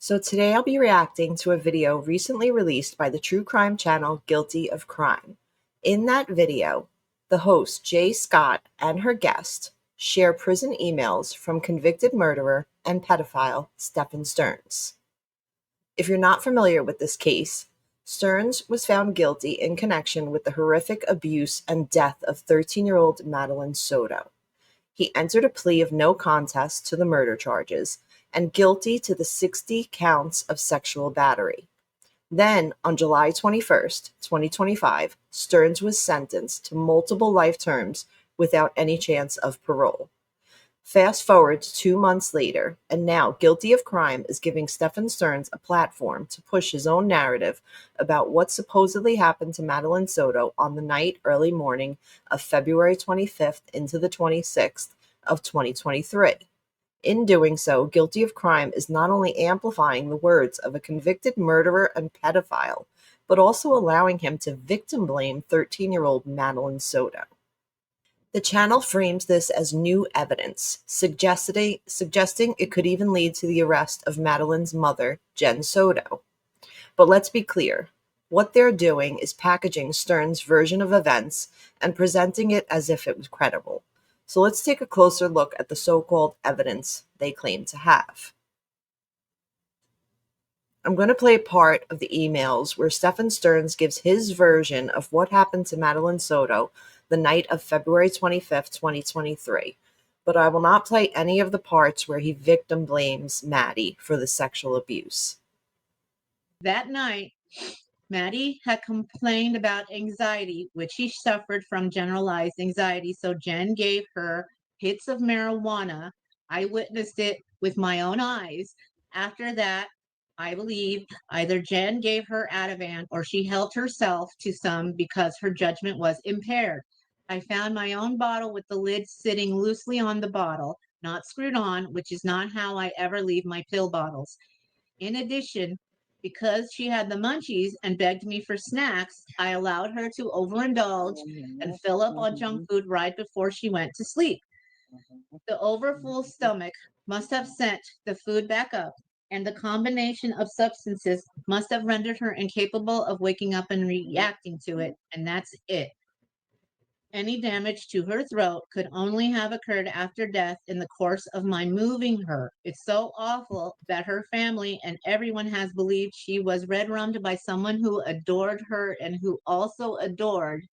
So today I'll be reacting to a video recently released by the true crime channel Guilty of Crime. In that video, the host Jay Scott and her guest share prison emails from convicted murderer and pedophile Stephan Sterns. If you're not familiar with this case, Sterns was found guilty in connection with the horrific abuse and death of 13-year-old Madeline Soto. He entered a plea of no contest to the murder charges and guilty to the 60 counts of sexual battery. Then, on July 21st, 2025, Sterns was sentenced to multiple life terms without any chance of parole. Fast forward to 2 months later, and now Guilty of Crime is giving Stephan Sterns a platform to push his own narrative about what supposedly happened to Madeline Soto on the night early morning of February 25th into the 26th of 2023. In doing so, Guilty of Crime is not only amplifying the words of a convicted murderer and pedophile, but also allowing him to victim blame 13-year-old Madeline Soto. The channel frames this as new evidence, suggesting it could even lead to the arrest of Madeline's mother, Jen Soto. But let's be clear, what they're doing is packaging Sterns' version of events and presenting it as if it was credible. So let's take a closer look at the so-called evidence they claim to have. I'm going to play part of the emails where Stephan Sterns gives his version of what happened to Madeline Soto the night of February 25th, 2023. But I will not play any of the parts where he victim blames Maddie for the sexual abuse. That night, Maddie had complained about anxiety, which she suffered from generalized anxiety. So Jen gave her hits of marijuana. I witnessed it with my own eyes. After that, I believe either Jen gave her Ativan or she helped herself to some because her judgment was impaired. I found my own bottle with the lid sitting loosely on the bottle, not screwed on, which is not how I ever leave my pill bottles. In addition, because she had the munchies and begged me for snacks, I allowed her to overindulge and fill up on junk food right before she went to sleep. The overfull stomach must have sent the food back up, and the combination of substances must have rendered her incapable of waking up and reacting to it, and that's it. Any damage to her throat could only have occurred after death in the course of my moving her. It's so awful that her family and everyone has believed she was red rummed by someone who adored her and who also adored,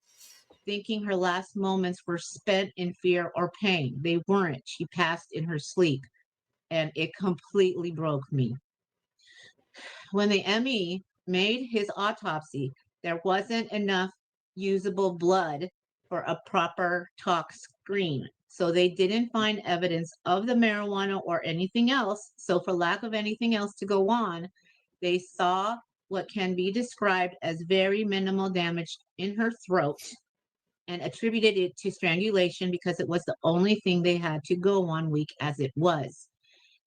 thinking her last moments were spent in fear or pain. They weren't. She passed in her sleep, and it completely broke me. When the ME made his autopsy, there wasn't enough usable blood for a proper tox screen. So they didn't find evidence of the marijuana or anything else. So for lack of anything else to go on, they saw what can be described as very minimal damage in her throat and attributed it to strangulation because it was the only thing they had to go on, weak as it was.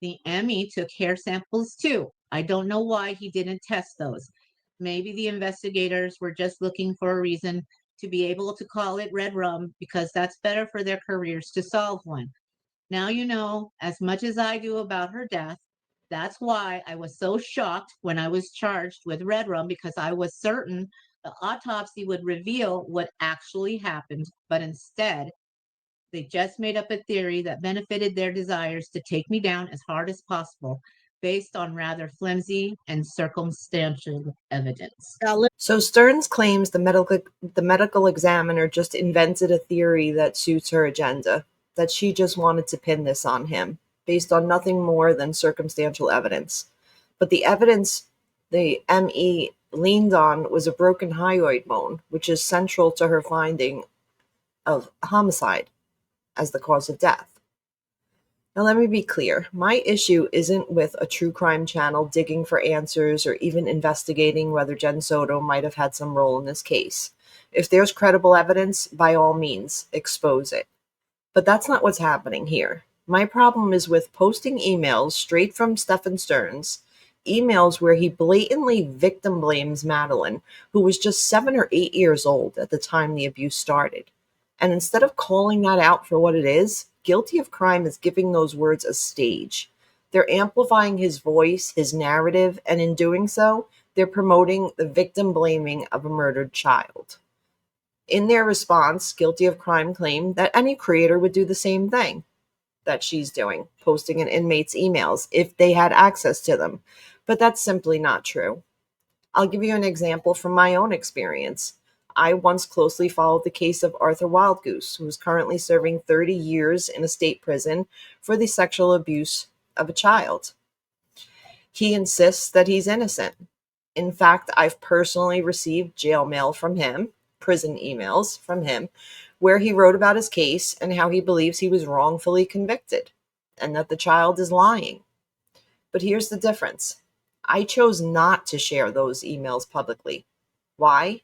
The ME took hair samples too. I don't know why he didn't test those. Maybe the investigators were just looking for a reason to be able to call it red rum because that's better for their careers to solve one. Now you know as much as I do about her death. That's why I was so shocked when I was charged with red rum, because I was certain the autopsy would reveal what actually happened, but instead they just made up a theory that benefited their desires to take me down as hard as possible based on rather flimsy and circumstantial evidence. So Stearns claims the medical examiner just invented a theory that suits her agenda, that she just wanted to pin this on him, based on nothing more than circumstantial evidence. But the evidence the ME leaned on was a broken hyoid bone, which is central to her finding of homicide as the cause of death. Now, let me be clear. My issue isn't with a true crime channel digging for answers or even investigating whether Jen Soto might have had some role in this case. If there's credible evidence, by all means, expose it. But that's not what's happening here. My problem is with posting emails straight from Stephan Sterns, emails where he blatantly victim blames Madeline, who was just 7 or 8 years old at the time the abuse started. And instead of calling that out for what it is, Guilty of Crime is giving those words a stage. They're amplifying his voice, his narrative, and in doing so, they're promoting the victim blaming of a murdered child. In their response, Guilty of Crime claimed that any creator would do the same thing that she's doing, posting an inmate's emails if they had access to them. But that's simply not true. I'll give you an example from my own experience. I once closely followed the case of Arthur Wildgoose, who is currently serving 30 years in a state prison for the sexual abuse of a child. He insists that he's innocent. In fact, I've personally received jail mail from him, prison emails from him, where he wrote about his case and how he believes he was wrongfully convicted and that the child is lying. But here's the difference. I chose not to share those emails publicly. Why?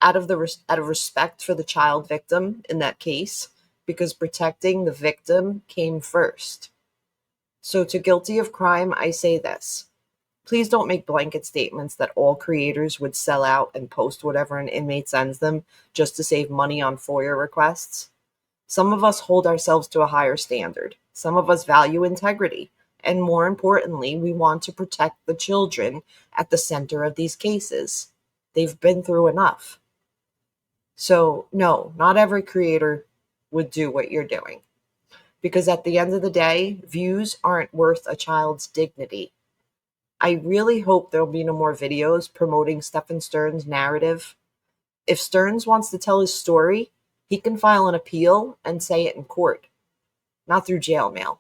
Out of respect for the child victim in that case, because protecting the victim came first. So to Guilty of Crime, I say this. Please don't make blanket statements that all creators would sell out and post whatever an inmate sends them just to save money on FOIA requests. Some of us hold ourselves to a higher standard. Some of us value integrity. And more importantly, we want to protect the children at the center of these cases. They've been through enough. So, no, not every creator would do what you're doing. Because at the end of the day, views aren't worth a child's dignity. I really hope there'll be no more videos promoting Stephan Sterns' narrative. If Sterns wants to tell his story, he can file an appeal and say it in court, not through jail mail.